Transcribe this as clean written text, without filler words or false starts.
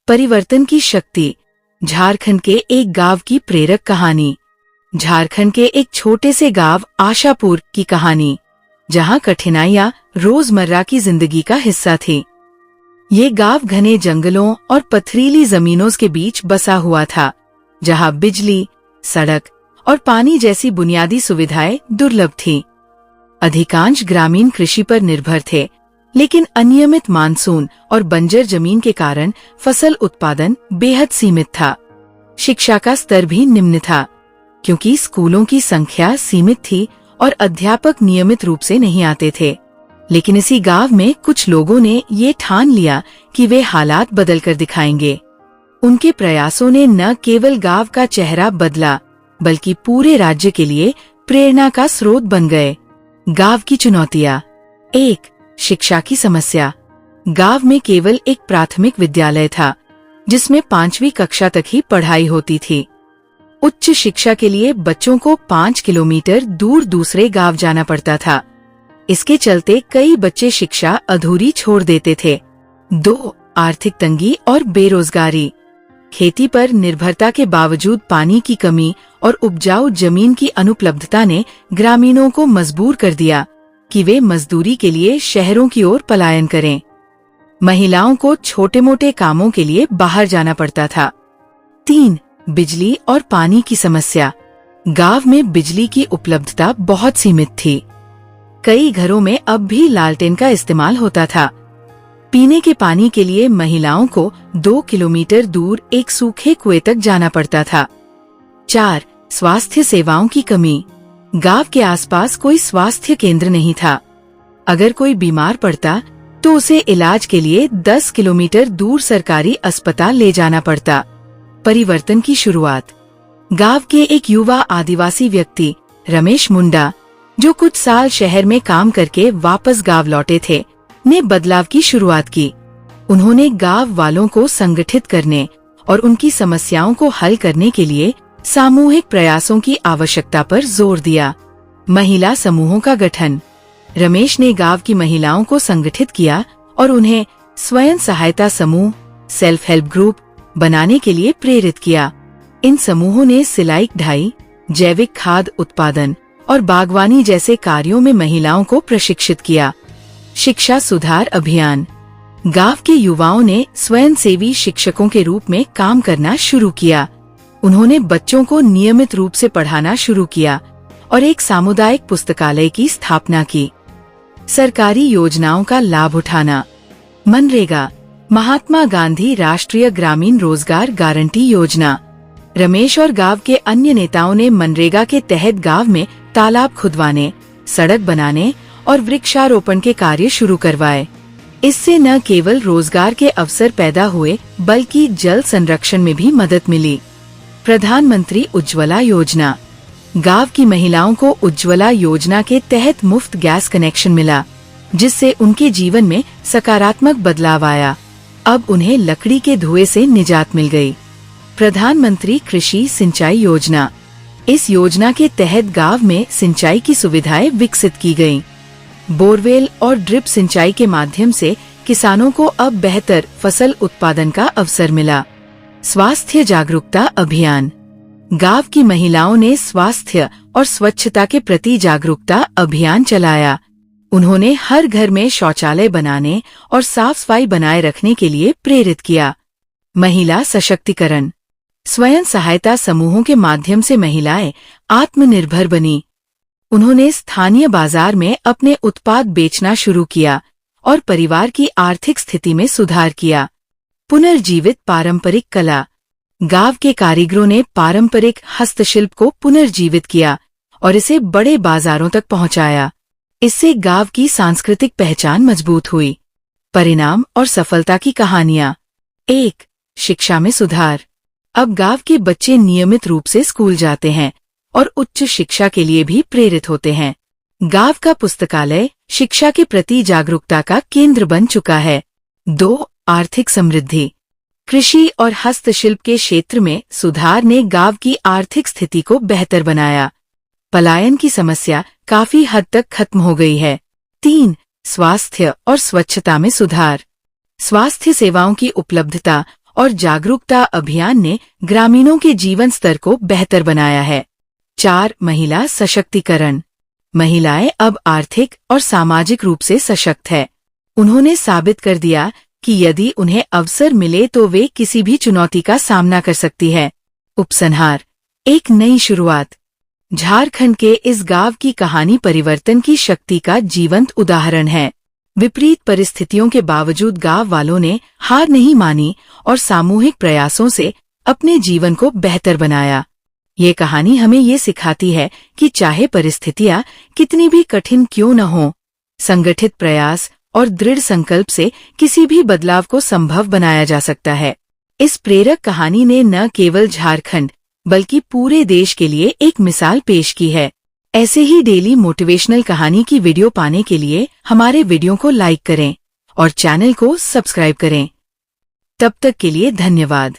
परिवर्तन की शक्ति। झारखंड के एक गांव की प्रेरक कहानी। झारखंड के एक छोटे से गांव आशापुर की कहानी, जहां कठिनाइयां रोजमर्रा की जिंदगी का हिस्सा थी। ये गांव घने जंगलों और पथरीली जमीनों के बीच बसा हुआ था, जहां बिजली, सड़क और पानी जैसी बुनियादी सुविधाएं दुर्लभ थीं। अधिकांश ग्रामीण कृषि पर निर्भर थे, लेकिन अनियमित मानसून और बंजर जमीन के कारण फसल उत्पादन बेहद सीमित था। शिक्षा का स्तर भी निम्न था, क्योंकि स्कूलों की संख्या सीमित थी और अध्यापक नियमित रूप से नहीं आते थे। लेकिन इसी गांव में कुछ लोगों ने ये ठान लिया कि वे हालात बदल कर दिखाएंगे। उनके प्रयासों ने न केवल गांव का चेहरा बदला, बल्कि पूरे राज्य के लिए प्रेरणा का स्रोत बन गए। गांव की चुनौतियां। 1. शिक्षा की समस्या। गांव में केवल एक प्राथमिक विद्यालय था, जिसमें 5वीं कक्षा तक ही पढ़ाई होती थी। उच्च शिक्षा के लिए बच्चों को 5 किलोमीटर दूर दूसरे गांव जाना पड़ता था। इसके चलते कई बच्चे शिक्षा अधूरी छोड़ देते थे। 2. आर्थिक तंगी और बेरोजगारी। खेती पर निर्भरता के बावजूद पानी की कमी और उपजाऊ जमीन की अनुपलब्धता ने ग्रामीणों को मजबूर कर दिया कि वे मजदूरी के लिए शहरों की ओर पलायन करें। महिलाओं को छोटे मोटे कामों के लिए बाहर जाना पड़ता था। 3. बिजली और पानी की समस्या। गांव में बिजली की उपलब्धता बहुत सीमित थी। कई घरों में अब भी लालटेन का इस्तेमाल होता था। पीने के पानी के लिए महिलाओं को 2 किलोमीटर दूर एक सूखे कुएं तक जाना पड़ता था। 4. स्वास्थ्य सेवाओं की कमी। गांव के आसपास कोई स्वास्थ्य केंद्र नहीं था। अगर कोई बीमार पड़ता तो उसे इलाज के लिए 10 किलोमीटर दूर सरकारी अस्पताल ले जाना पड़ता। परिवर्तन की शुरुआत। गांव के एक युवा आदिवासी व्यक्ति रमेश मुंडा, जो कुछ साल शहर में काम करके वापस गांव लौटे थे, ने बदलाव की शुरुआत की। उन्होंने गांव वालों को संगठित करने और उनकी समस्याओं को हल करने के लिए सामूहिक प्रयासों की आवश्यकता पर जोर दिया। महिला समूहों का गठन। रमेश ने गांव की महिलाओं को संगठित किया और उन्हें स्वयं सहायता समूह, सेल्फ हेल्प ग्रुप बनाने के लिए प्रेरित किया। इन समूहों ने सिलाई कढ़ाई, जैविक खाद उत्पादन और बागवानी जैसे कार्यों में महिलाओं को प्रशिक्षित किया। शिक्षा सुधार अभियान। गांव के युवाओं ने स्वयंसेवी शिक्षकों के रूप में काम करना शुरू किया। उन्होंने बच्चों को नियमित रूप से पढ़ाना शुरू किया और एक सामुदायिक पुस्तकालय की स्थापना की। सरकारी योजनाओं का लाभ उठाना। मनरेगा, महात्मा गांधी राष्ट्रीय ग्रामीण रोजगार गारंटी योजना। रमेश और गांव के अन्य नेताओं ने मनरेगा के तहत गांव में तालाब खुदवाने, सड़क बनाने और वृक्षारोपण के कार्य शुरू करवाए। इससे न केवल रोजगार के अवसर पैदा हुए, बल्कि जल संरक्षण में भी मदद मिली। प्रधानमंत्री उज्ज्वला योजना। गांव की महिलाओं को उज्ज्वला योजना के तहत मुफ्त गैस कनेक्शन मिला, जिससे उनके जीवन में सकारात्मक बदलाव आया। अब उन्हें लकड़ी के धुएं से निजात मिल गई। प्रधानमंत्री कृषि सिंचाई योजना। इस योजना के तहत गांव में सिंचाई की सुविधाएं विकसित की गयीं। बोरवेल और ड्रिप सिंचाई के माध्यम से किसानों को अब बेहतर फसल उत्पादन का अवसर मिला। स्वास्थ्य जागरूकता अभियान। गांव की महिलाओं ने स्वास्थ्य और स्वच्छता के प्रति जागरूकता अभियान चलाया। उन्होंने हर घर में शौचालय बनाने और साफ सफाई बनाए रखने के लिए प्रेरित किया। महिला सशक्तिकरण। स्वयं सहायता समूहों के माध्यम से महिलाएं आत्मनिर्भर बनी। उन्होंने स्थानीय बाजार में अपने उत्पाद बेचना शुरू किया और परिवार की आर्थिक स्थिति में सुधार किया। पुनर्जीवित पारंपरिक कला। गांव के कारीगरों ने पारंपरिक हस्तशिल्प को पुनर्जीवित किया और इसे बड़े बाजारों तक पहुंचाया। इससे गांव की सांस्कृतिक पहचान मजबूत हुई। परिणाम और सफलता की कहानियां। 1. शिक्षा में सुधार। अब गांव के बच्चे नियमित रूप से स्कूल जाते हैं और उच्च शिक्षा के लिए भी प्रेरित होते हैं। गांव का पुस्तकालय शिक्षा के प्रति जागरूकता का केंद्र बन चुका है। 2. आर्थिक समृद्धि। कृषि और हस्तशिल्प के क्षेत्र में सुधार ने गांव की आर्थिक स्थिति को बेहतर बनाया। पलायन की समस्या काफी हद तक खत्म हो गई है। 3. स्वास्थ्य और स्वच्छता में सुधार। स्वास्थ्य सेवाओं की उपलब्धता और जागरूकता अभियान ने ग्रामीणों के जीवन स्तर को बेहतर बनाया है। 4. महिला सशक्तिकरण। महिलाएं अब आर्थिक और सामाजिक रूप से सशक्त है। उन्होंने साबित कर दिया कि यदि उन्हें अवसर मिले तो वे किसी भी चुनौती का सामना कर सकती है। उपसंहार, एक नई शुरुआत। झारखंड के इस गांव की कहानी परिवर्तन की शक्ति का जीवंत उदाहरण है। विपरीत परिस्थितियों के बावजूद गांव वालों ने हार नहीं मानी और सामूहिक प्रयासों से अपने जीवन को बेहतर बनाया। ये कहानी हमें ये सिखाती है कि चाहे परिस्थितियां कितनी भी कठिन क्यों न हो, संगठित प्रयास और दृढ़ संकल्प से किसी भी बदलाव को संभव बनाया जा सकता है। इस प्रेरक कहानी ने न केवल झारखंड बल्कि पूरे देश के लिए एक मिसाल पेश की है। ऐसे ही डेली मोटिवेशनल कहानी की वीडियो पाने के लिए हमारे वीडियो को लाइक करें और चैनल को सब्सक्राइब करें। तब तक के लिए धन्यवाद।